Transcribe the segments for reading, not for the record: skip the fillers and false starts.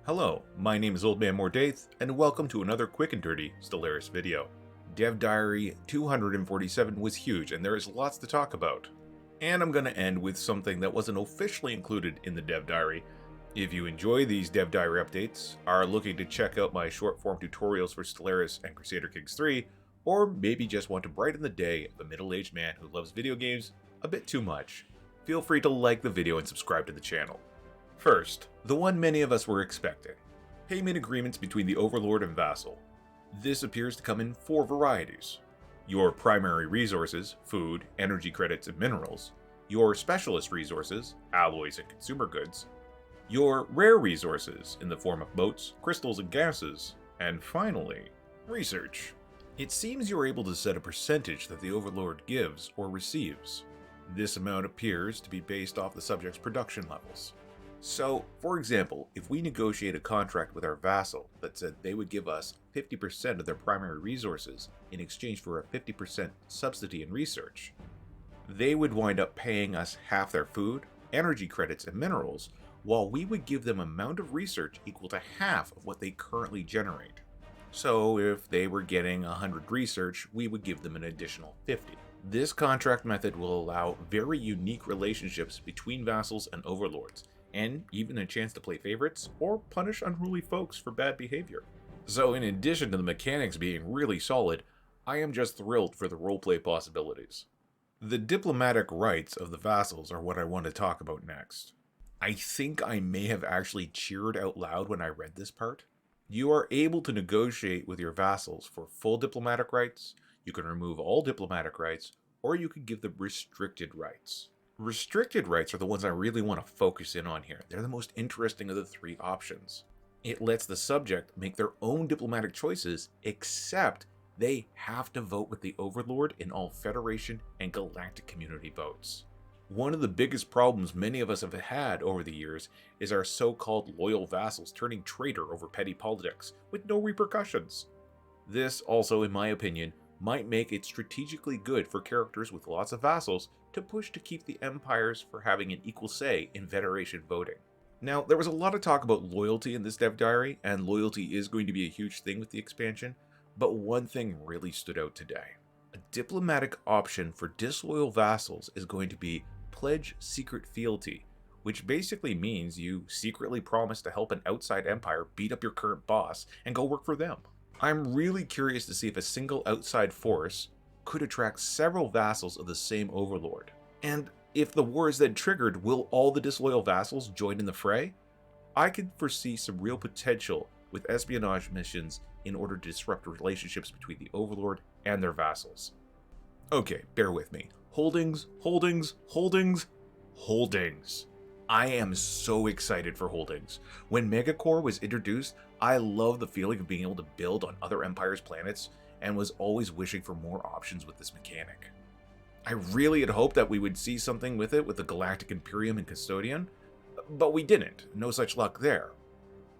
Hello, my name is Old Man Mordaith, and welcome to another quick and dirty Stellaris video. Dev Diary 247 was huge, and there is lots to talk about. And I'm going to end with something that wasn't officially included in the Dev Diary. If you enjoy these Dev Diary updates, are looking to check out my short-form tutorials for Stellaris and Crusader Kings 3, or maybe just want to brighten the day of a middle-aged man who loves video games a bit too much, feel free to like the video and subscribe to the channel. First, the one many of us were expecting. Payment agreements between the Overlord and Vassal. This appears to come in 4 varieties. Your primary resources, food, energy credits, and minerals. Your specialist resources, alloys and consumer goods. Your rare resources, in the form of boats, crystals, and gases. And finally, research. It seems you're able to set a percentage that the Overlord gives or receives. This amount appears to be based off the subject's production levels. So, for example, if we negotiate a contract with our vassal that said they would give us 50% of their primary resources in exchange for a 50% subsidy in research, they would wind up paying us half their food, energy credits, and minerals, while we would give them an amount of research equal to half of what they currently generate. So, if they were getting 100 research, we would give them an additional 50. This contract method will allow very unique relationships between vassals and overlords, and even a chance to play favorites or punish unruly folks for bad behavior. So in addition to the mechanics being really solid, I am just thrilled for the roleplay possibilities. The diplomatic rights of the vassals are what I want to talk about next. I think I may have actually cheered out loud when I read this part. You are able to negotiate with your vassals for full diplomatic rights, you can remove all diplomatic rights, or you can give them restricted rights. Restricted rights are the ones I really want to focus in on here. They're the most interesting of the 3 options. It lets the subject make their own diplomatic choices, except they have to vote with the Overlord in all Federation and Galactic Community votes. One of the biggest problems many of us have had over the years is our so-called loyal vassals turning traitor over petty politics, with no repercussions. This also, in my opinion, might make it strategically good for characters with lots of vassals to push to keep the empires for having an equal say in Federation voting. Now, there was a lot of talk about loyalty in this Dev Diary, and loyalty is going to be a huge thing with the expansion, but one thing really stood out today. A diplomatic option for disloyal vassals is going to be Pledge Secret Fealty, which basically means you secretly promise to help an outside empire beat up your current boss and go work for them. I'm really curious to see if a single outside force could attract several vassals of the same Overlord. And if the war is then triggered, will all the disloyal vassals join in the fray? I could foresee some real potential with espionage missions in order to disrupt relationships between the Overlord and their vassals. Okay, bear with me. Holdings. I am so excited for Holdings. When Megacore was introduced, I loved the feeling of being able to build on other empires' planets, and was always wishing for more options with this mechanic. I really had hoped that we would see something with it with the Galactic Imperium and Custodian, but we didn't. No such luck there.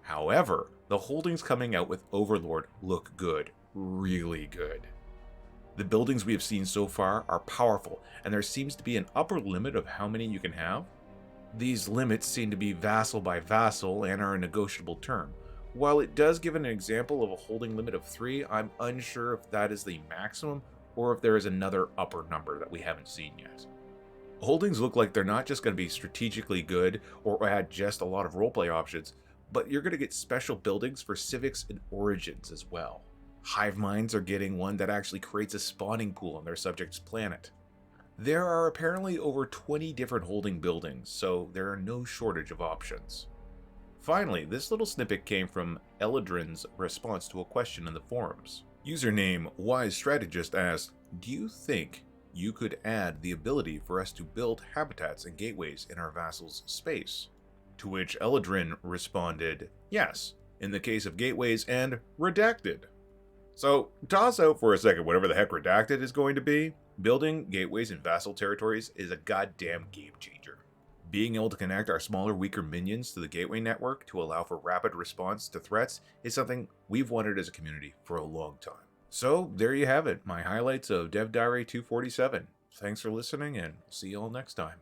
However, the Holdings coming out with Overlord look good. Really good. The buildings we have seen so far are powerful, and there seems to be an upper limit of how many you can have. These limits seem to be vassal by vassal and are a negotiable term. While it does give an example of a holding limit of 3, I'm unsure if that is the maximum or if there is another upper number that we haven't seen yet. Holdings look like they're not just going to be strategically good or add just a lot of roleplay options, but you're going to get special buildings for civics and origins as well. Hive minds are getting one that actually creates a spawning pool on their subject's planet. There are apparently over 20 different holding buildings, so there are no shortage of options. Finally, this little snippet came from Eladrin's response to a question in the forums. Username Wise Strategist asked, "Do you think you could add the ability for us to build habitats and gateways in our vassals' space?" To which Eladrin responded, "Yes, in the case of gateways and redacted." So, toss out for a second whatever the heck redacted is going to be. Building gateways in vassal territories is a goddamn game changer. Being able to connect our smaller, weaker minions to the gateway network to allow for rapid response to threats is something we've wanted as a community for a long time. So, there you have it, my highlights of Dev Diary 247. Thanks for listening, and see you all next time.